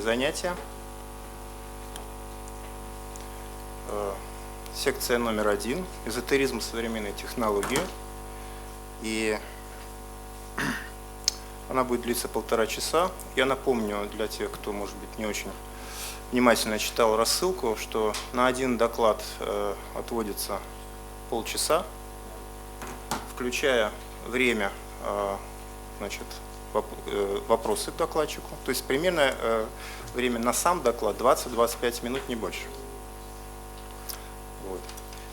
занятие. Секция номер 1. Эзотеризм и современные технологии. И она будет длиться 1,5 часа. Я напомню для тех, кто, может быть, не очень внимательно читал рассылку, что на один доклад отводится полчаса, включая время, значит, вопросы к докладчику. То есть примерно время на сам доклад 20-25 минут, не больше. Вот.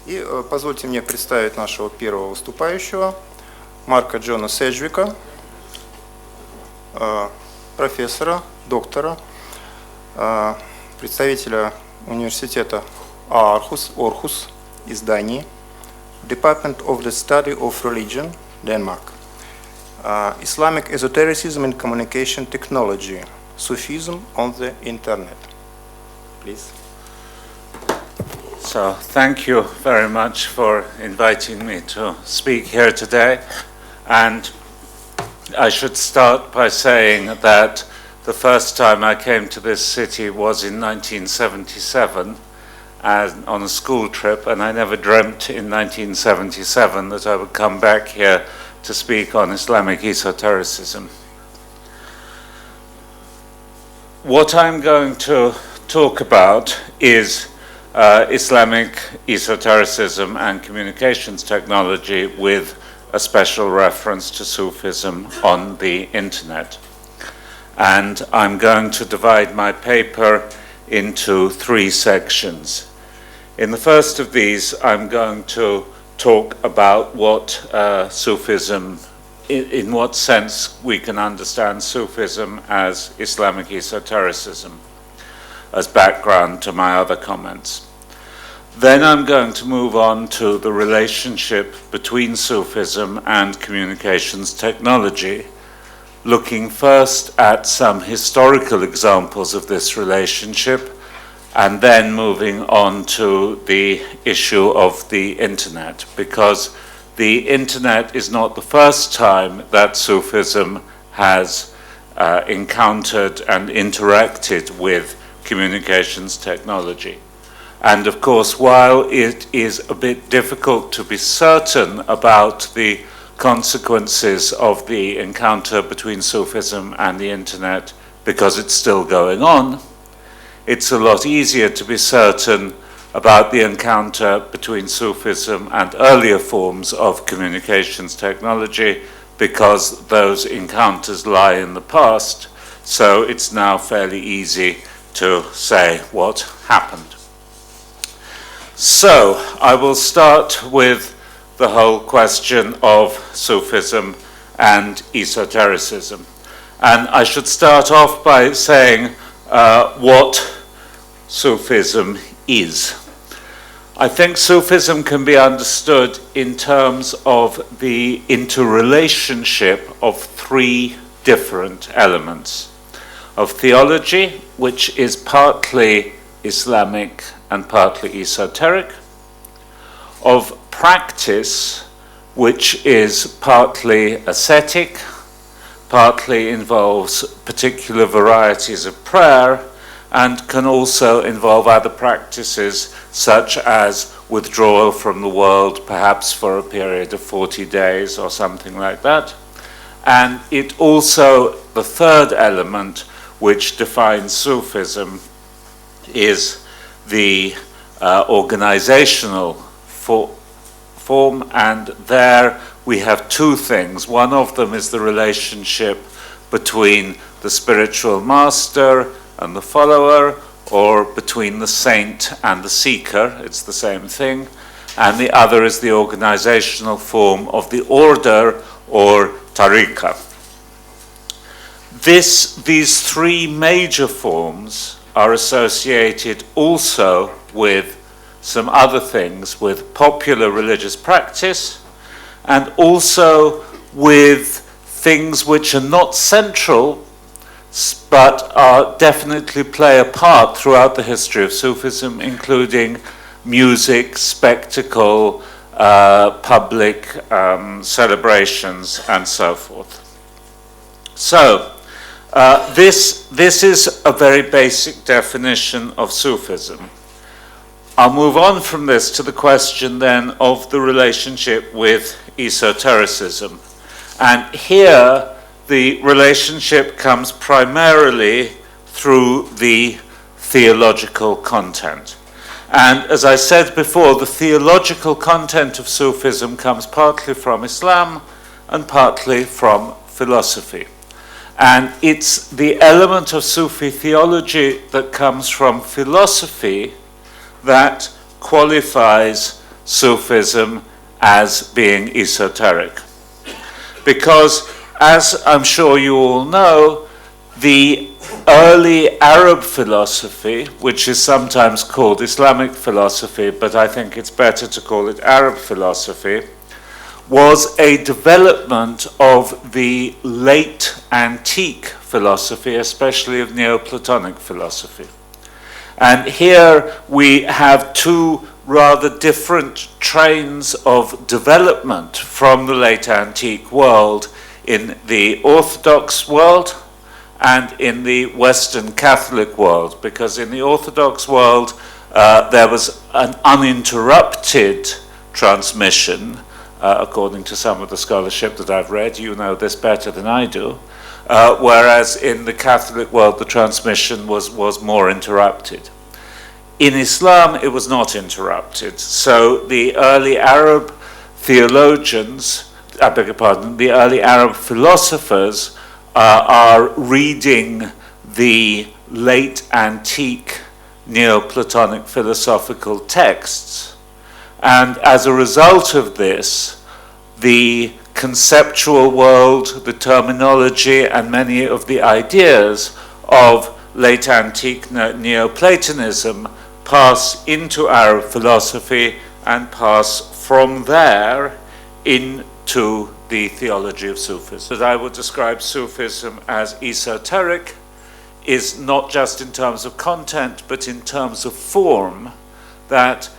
И позвольте мне представить нашего первого выступающего, Марка Джона Седжвика, профессора, доктора, представителя университета Aarhus из Дании, Department of the Study of Religion, Denmark. Islamic Esotericism and Communication Technology, Sufism on the Internet. Please. So, thank you very much for inviting me to speak here today. And I should start by saying that the first time I came to this city was in 1977 on a school trip, and I never dreamt in 1977 that I would come back here to speak on Islamic esotericism. What I'm going to talk about is Islamic esotericism and communications technology with a special reference to Sufism on the internet. And I'm going to divide my paper into 3 sections. In the first of these, I'm going to talk about what Sufism, in what sense we can understand Sufism as Islamic esotericism, as background to my other comments. Then I'm going to move on to the relationship between Sufism and communications technology, looking first at some historical examples of this relationship, and then moving on to the issue of the internet, because the internet is not the first time that Sufism has encountered and interacted with communications technology. And of course, while it is a bit difficult to be certain about the consequences of the encounter between Sufism and the internet, because it's still going on, it's a lot easier to be certain about the encounter between Sufism and earlier forms of communications technology, because those encounters lie in the past, so it's now fairly easy to say what happened. So, I will start with the whole question of Sufism and esotericism. And I should start off by saying what Sufism is. I think Sufism can be understood in terms of the interrelationship of 3 different elements. Of theology, which is partly Islamic and partly esoteric. Of practice, which is partly ascetic, partly involves particular varieties of prayer, and can also involve other practices such as withdrawal from the world, perhaps for a period of 40 days or something like that. And it also, the third element which defines Sufism, is the organizational form, and there we have 2 things. One of them is the relationship between the spiritual master and the follower, or between the saint and the seeker, it's the same thing. And the other is the organizational form of the order, or tariqa. These 3 major forms are associated also with some other things, with popular religious practice, and also with things which are not central, but definitely play a part throughout the history of Sufism, including music, spectacle, public celebrations, and so forth. So, This is a very basic definition of Sufism. I'll move on from this to the question then of the relationship with esotericism. And here the relationship comes primarily through the theological content. And as I said before, the theological content of Sufism comes partly from Islam and partly from philosophy. And it's the element of Sufi theology that comes from philosophy that qualifies Sufism as being esoteric. Because, as I'm sure you all know, the early Arab philosophy, which is sometimes called Islamic philosophy, but I think it's better to call it Arab philosophy, was a development of the late antique philosophy, especially of Neoplatonic philosophy. And here we have two rather different trains of development from the late antique world in the Orthodox world and in the Western Catholic world, because in the Orthodox world there was an uninterrupted transmission. According to some of the scholarship that I've read, you know this better than I do, whereas in the Catholic world the transmission was more interrupted. In Islam it was not interrupted, so the early Arab theologians, I beg your pardon, the early Arab philosophers are reading the late antique Neoplatonic philosophical texts. And as a result of this, the conceptual world, the terminology, and many of the ideas of late antique Neoplatonism pass into Arab philosophy and pass from there into the theology of Sufism. That I would describe Sufism as esoteric is not just in terms of content, but in terms of form, that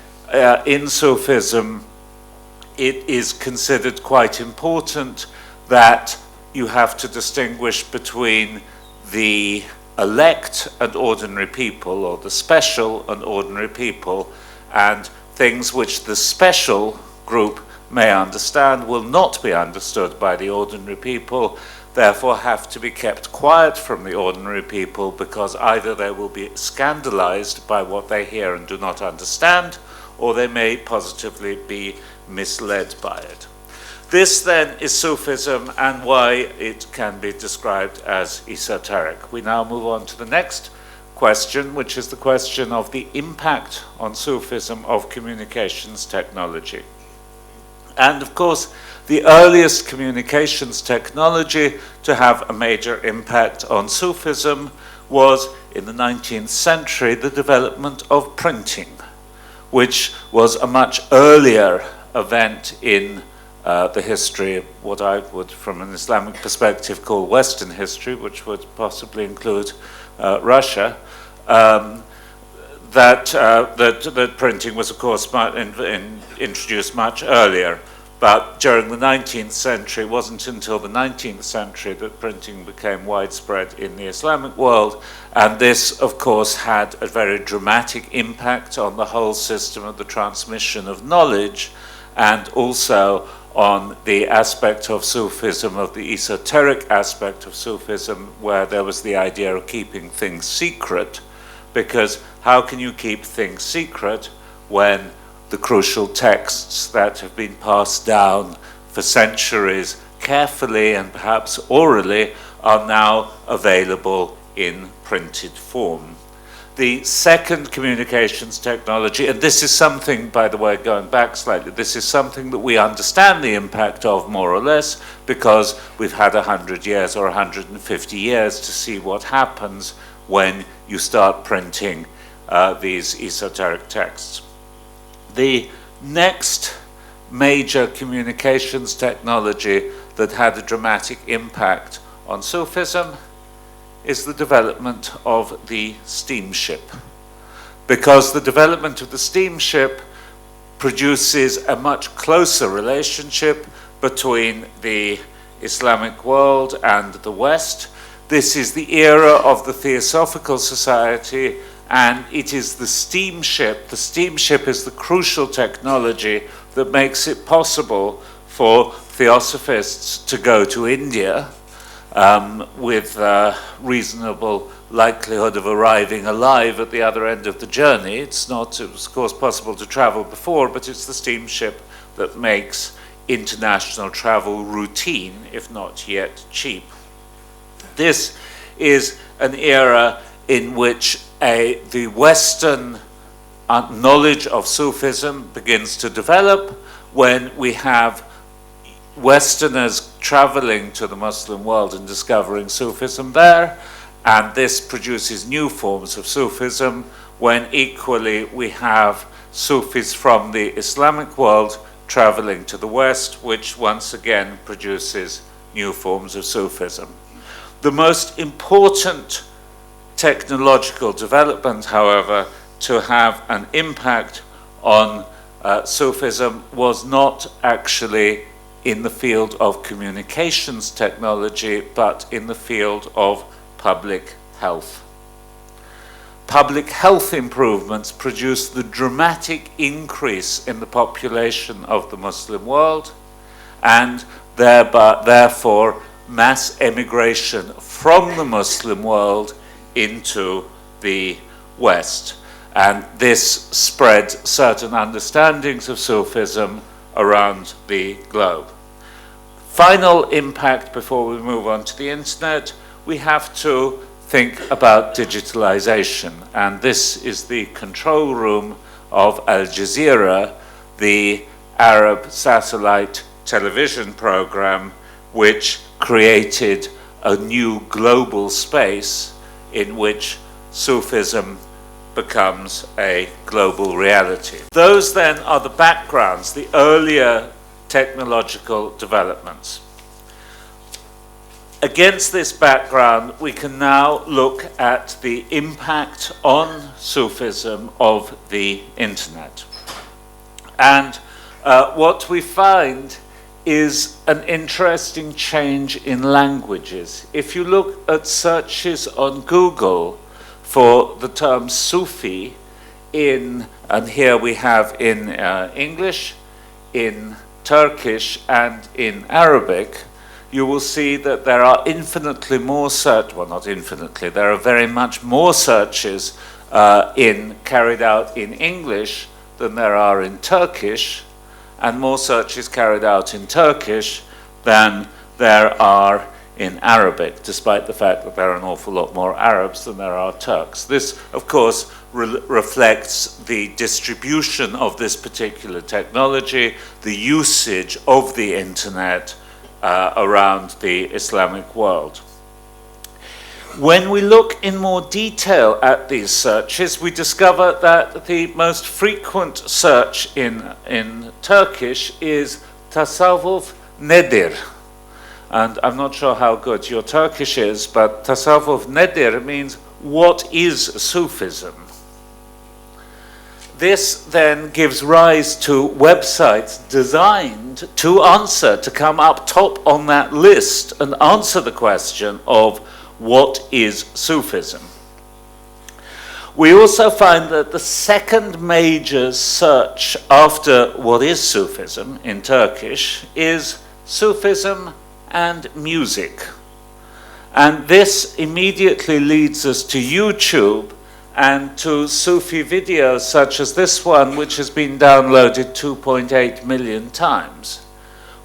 in Sufism, it is considered quite important that you have to distinguish between the elect and ordinary people, or the special and ordinary people, and things which the special group may understand will not be understood by the ordinary people, therefore have to be kept quiet from the ordinary people, because either they will be scandalized by what they hear and do not understand, or they may positively be misled by it. This then is Sufism and why it can be described as esoteric. We now move on to the next question, which is the question of the impact on Sufism of communications technology. And of course, the earliest communications technology to have a major impact on Sufism was, in the 19th century, the development of printing, which was a much earlier event in the history of what I would, from an Islamic perspective, call Western history, which would possibly include Russia. That printing was, of course, introduced much earlier. But during the 19th century, it wasn't until the 19th century that printing became widespread in the Islamic world. And this, of course, had a very dramatic impact on the whole system of the transmission of knowledge, and also on the aspect of Sufism, of the esoteric aspect of Sufism, where there was the idea of keeping things secret. Because how can you keep things secret when the crucial texts that have been passed down for centuries carefully and perhaps orally are now available in printed form? The second communications technology, and this is something, by the way, going back slightly, this is something that we understand the impact of more or less, because we've had 100 years or 150 years to see what happens when you start printing these esoteric texts. The next major communications technology that had a dramatic impact on Sufism is the development of the steamship. Because the development of the steamship produces a much closer relationship between the Islamic world and the West, This is the era of the Theosophical Society, and it is the steamship. The steamship is the crucial technology that makes it possible for Theosophists to go to India with reasonable likelihood of arriving alive at the other end of the journey. It was of course possible to travel before, but it's the steamship that makes international travel routine, if not yet cheap. This is an era in which the Western knowledge of Sufism begins to develop, when we have Westerners traveling to the Muslim world and discovering Sufism there, and this produces new forms of Sufism, when equally we have Sufis from the Islamic world traveling to the West, which once again produces new forms of Sufism. The most important technological development, however, to have an impact on Sufism was not actually in the field of communications technology, but in the field of public health. Public health improvements produced the dramatic increase in the population of the Muslim world, and therefore mass emigration from the Muslim world into the West. And this spread certain understandings of Sufism around the globe. Final impact before we move on to the internet, we have to think about digitalization. And this is the control room of Al Jazeera, the Arab satellite television program, which created a new global space in which Sufism becomes a global reality. Those then are the backgrounds, the earlier technological developments. Against this background, we can now look at the impact on Sufism of the internet. And what we find is an interesting change in languages. If you look at searches on Google for the term Sufi and here we have in English, in Turkish, and in Arabic, you will see that there are infinitely more there are very much more searches carried out in English than there are in Turkish, and more searches carried out in Turkish than there are in Arabic, despite the fact that there are an awful lot more Arabs than there are Turks. This, of course, reflects the distribution of this particular technology, the usage of the internet around the Islamic world. When we look in more detail at these searches, we discover that the most frequent search in Turkish is tasavvuf nedir. And I'm not sure how good your Turkish is, but tasavvuf nedir means what is Sufism? This then gives rise to websites designed to come up top on that list and answer the question of what is Sufism. We also find that the second major search after what is Sufism in Turkish is Sufism and music. And this immediately leads us to YouTube and to Sufi videos such as this one, which has been downloaded 2.8 million times.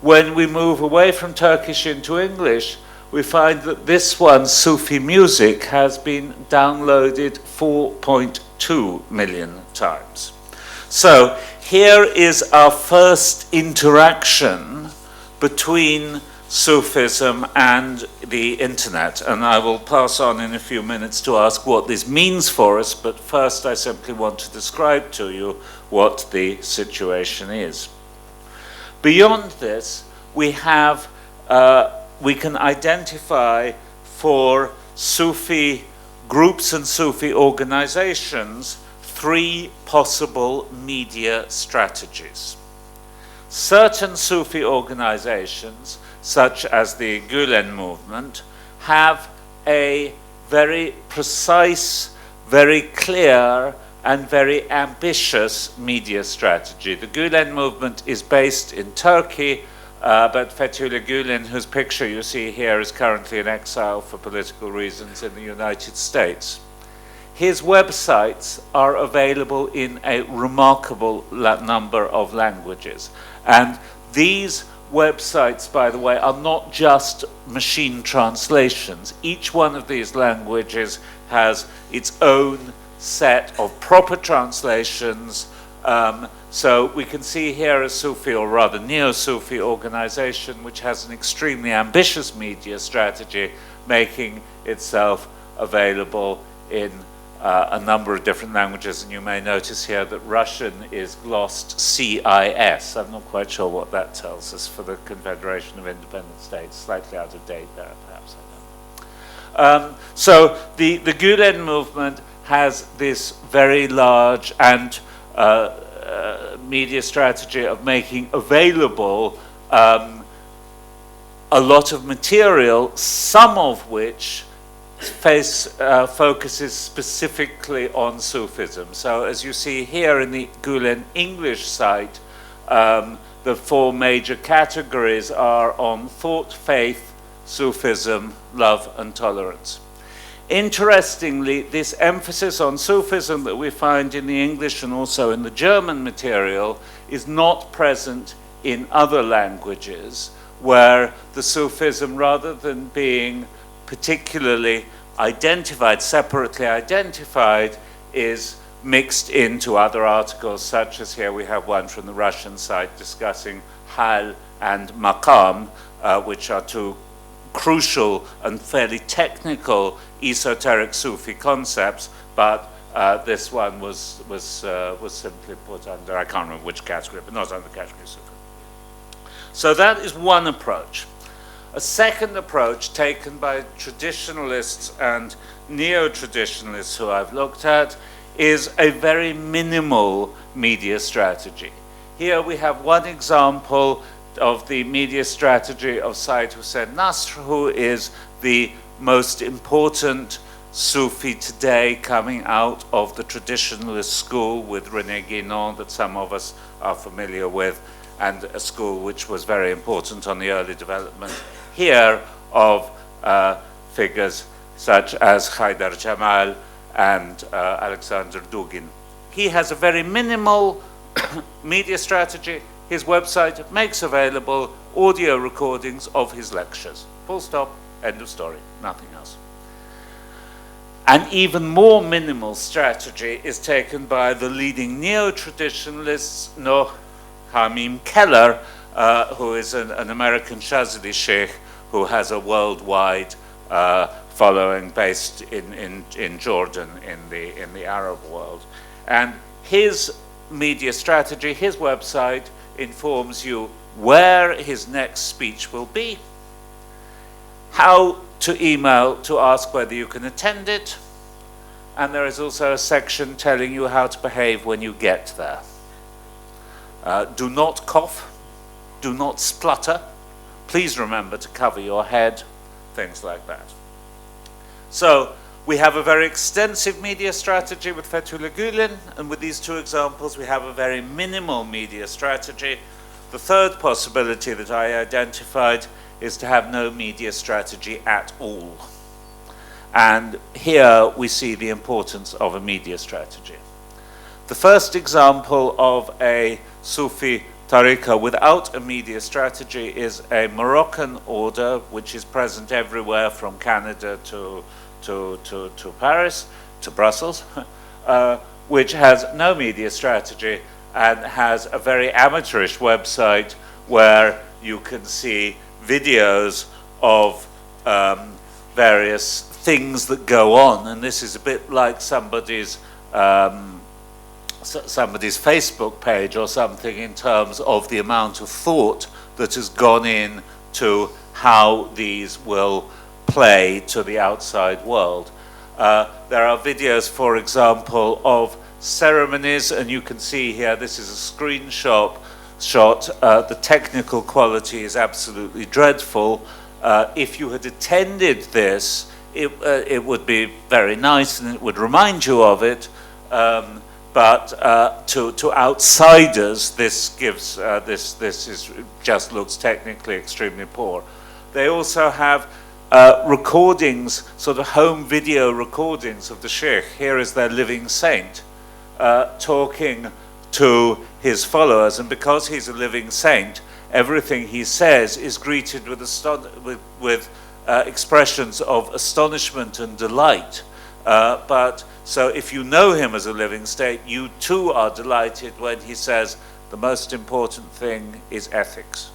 When we move away from Turkish into English, we find that this one, Sufi music, has been downloaded 4.2 million times. So here is our first interaction between Sufism and the internet, and I will pass on in a few minutes to ask what this means for us, but first I simply want to describe to you what the situation is. Beyond this, we can identify for Sufi groups and Sufi organizations 3 possible media strategies. Certain Sufi organizations, such as the Gülen movement, have a very precise, very clear, and very ambitious media strategy. The Gülen movement is based in Turkey, but Fethullah Gülen, whose picture you see here, is currently in exile for political reasons in the United States. His websites are available in a remarkable number of languages. And these websites, by the way, are not just machine translations. Each one of these languages has its own set of proper translations. So we can see here a Sufi, or rather neo-Sufi organization, which has an extremely ambitious media strategy, making itself available in a number of different languages. And you may notice here that Russian is glossed CIS. I'm not quite sure what that tells us for the Confederation of Independent States. Slightly out of date there, perhaps, I don't know. So the Gülen movement has this very large and media strategy of making available a lot of material, some of which focuses specifically on Sufism. So as you see here in the Gülen English site, the four major categories are on thought, faith, Sufism, love, and tolerance. Interestingly, this emphasis on Sufism that we find in the English and also in the German material is not present in other languages, where the Sufism, rather than being particularly identified, separately identified, is mixed into other articles, such as here we have one from the Russian site discussing hal and maqam, which are two crucial and fairly technical esoteric Sufi concepts, but this one was simply put under, I can't remember which category, but not under the category of Sufi. So that is one approach. A second approach taken by traditionalists and neo-traditionalists who I've looked at is a very minimal media strategy. Here we have one example of the media strategy of Sayyid Hussein Nasr, who is the most important Sufi today coming out of the traditionalist school with René Guénon that some of us are familiar with, and a school which was very important on the early development here of figures such as Haydar Jamal and Alexander Dugin. He has a very minimal media strategy. His website makes available audio recordings of his lectures. Full stop, end of story, nothing else. An even more minimal strategy is taken by the leading neo-traditionalists, Noah Hamim Keller, who is an American Shazili sheikh who has a worldwide following based in Jordan, in the Arab world. And his media strategy, his website, informs you where his next speech will be, how to email to ask whether you can attend it, and there is also a section telling you how to behave when you get there. Do not cough, do not splutter, please remember to cover your head, things like that. So we have a very extensive media strategy with Fethullah Gülen, and with these two examples we have a very minimal media strategy. The third possibility that I identified is to have no media strategy at all. And here we see the importance of a media strategy. The first example of a Sufi tariqa without a media strategy is a Moroccan order, which is present everywhere from Canada to Paris, to Brussels, which has no media strategy and has a very amateurish website where you can see videos of various things that go on. And this is a bit like somebody's Facebook page or something, in terms of the amount of thought that has gone in to how these will play to the outside world. There are videos, for example, of ceremonies, and you can see here, this is a screenshot. The technical quality is absolutely dreadful. If you had attended this it would be very nice and it would remind you of it, but to outsiders, this gives just looks technically extremely poor. They also have recordings, sort of home video recordings of the sheikh. Here is their living saint talking to his followers, and because he's a living saint, everything he says is greeted with expressions of astonishment and delight. But so if you know him as a living saint, you too are delighted when he says the most important thing is ethics.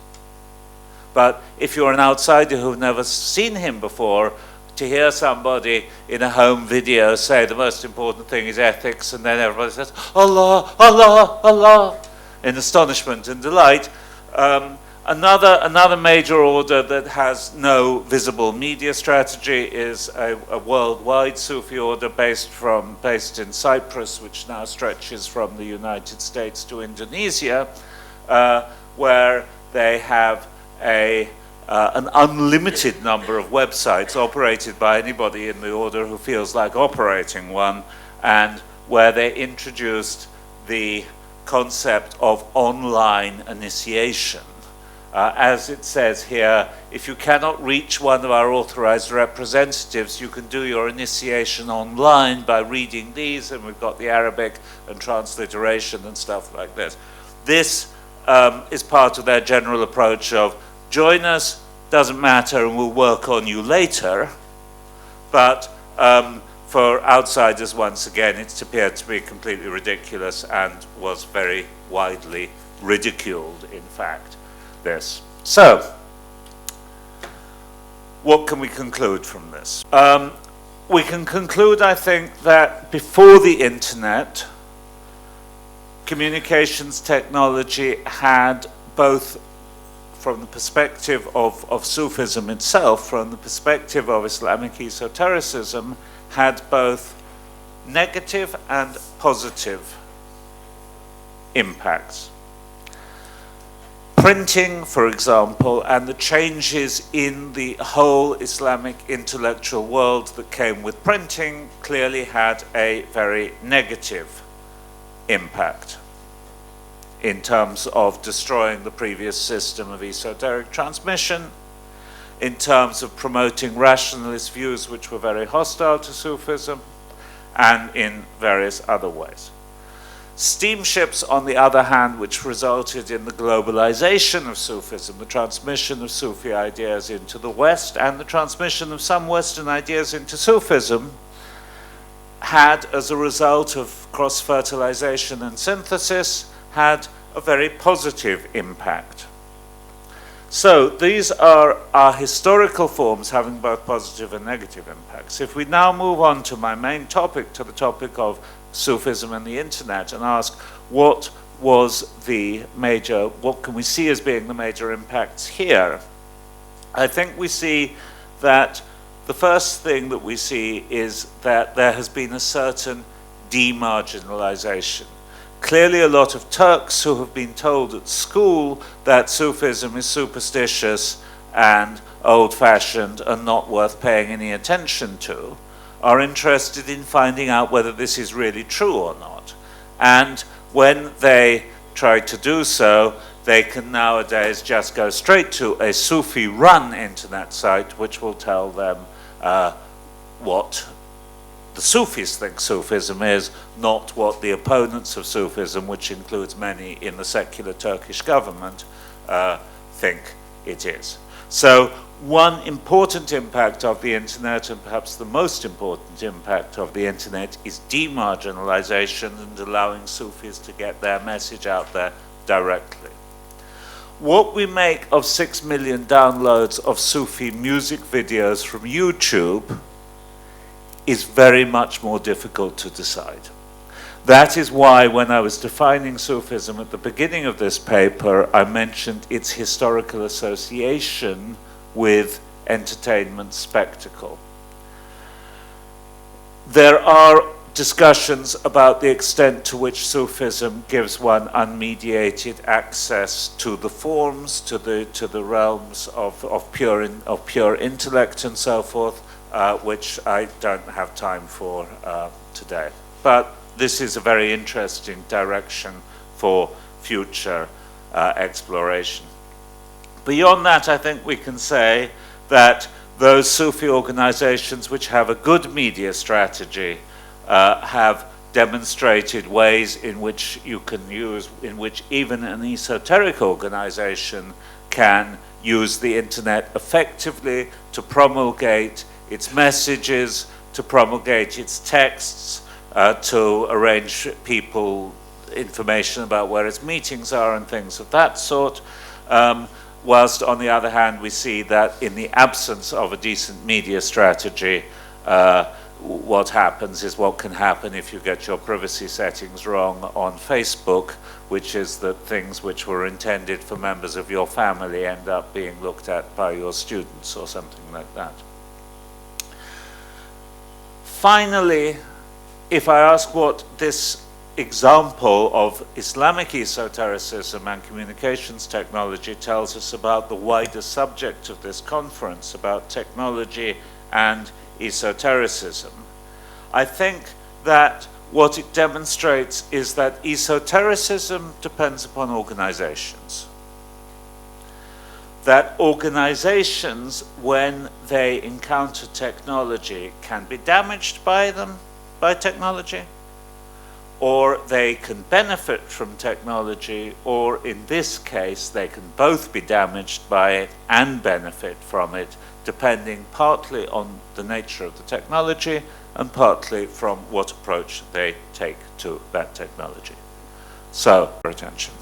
But if you're an outsider who've never seen him before, to hear somebody in a home video say the most important thing is ethics, and then everybody says, Allah, Allah, Allah, in astonishment and delight. Another major order that has no visible media strategy is a worldwide Sufi order based in Cyprus, which now stretches from the United States to Indonesia, where they have an unlimited number of websites operated by anybody in the order who feels like operating one, and where they introduced the concept of online initiation. As it says here, if you cannot reach one of our authorized representatives, you can do your initiation online by reading these, and we've got the Arabic and transliteration and stuff like this. This is part of their general approach of join us, doesn't matter, and we'll work on you later. But for outsiders, once again, it's appeared to be completely ridiculous and was very widely ridiculed, in fact, this. So, what can we conclude from this? We can conclude, I think, that before the internet, communications technology had both, from the perspective of Sufism itself, from the perspective of Islamic esotericism, had both negative and positive impacts. Printing, for example, and the changes in the whole Islamic intellectual world that came with printing clearly had a very negative impact in terms of destroying the previous system of esoteric transmission, in terms of promoting rationalist views which were very hostile to Sufism, and in various other ways. Steamships, on the other hand, which resulted in the globalization of Sufism, the transmission of Sufi ideas into the West, and the transmission of some Western ideas into Sufism, had, as a result of cross-fertilization and synthesis, had a very positive impact. So these are our historical forms having both positive and negative impacts. If we now move on to my main topic, to the topic of Sufism and the internet, and ask what can we see as being the major impacts here, I think we see that the first thing that we see is that there has been a certain demarginalization. Clearly a lot of Turks who have been told at school that Sufism is superstitious and old-fashioned and not worth paying any attention to, are interested in finding out whether this is really true or not. And when they try to do so, they can nowadays just go straight to a Sufi-run internet site which will tell them what the Sufis think Sufism is, not what the opponents of Sufism, which includes many in the secular Turkish government, think it is. So one important impact of the internet, and perhaps the most important impact of the internet, is demarginalization and allowing Sufis to get their message out there directly. What we make of 6 million downloads of Sufi music videos from YouTube is very much more difficult to decide. That is why when I was defining Sufism at the beginning of this paper, I mentioned its historical association with entertainment spectacle. There are discussions about the extent to which Sufism gives one unmediated access to the forms, to the realms of pure intellect and so forth. which I don't have time for today. But this is a very interesting direction for future exploration. Beyond that, I think we can say that those Sufi organizations which have a good media strategy have demonstrated ways in which you can use, in which even an esoteric organization can use the internet effectively to promulgate its messages, to promulgate its texts, to arrange people information about where its meetings are and things of that sort. Whilst on the other hand, we see that in the absence of a decent media strategy, what happens is what can happen if you get your privacy settings wrong on Facebook, which is that things which were intended for members of your family end up being looked at by your students or something like that. Finally, if I ask what this example of Islamic esotericism and communications technology tells us about the wider subject of this conference, about technology and esotericism, I think that what it demonstrates is that esotericism depends upon organizations. That organizations, when they encounter technology, can be damaged by them, by technology, or they can benefit from technology, or in this case, they can both be damaged by it and benefit from it, depending partly on the nature of the technology and partly from what approach they take to that technology. So, for attention.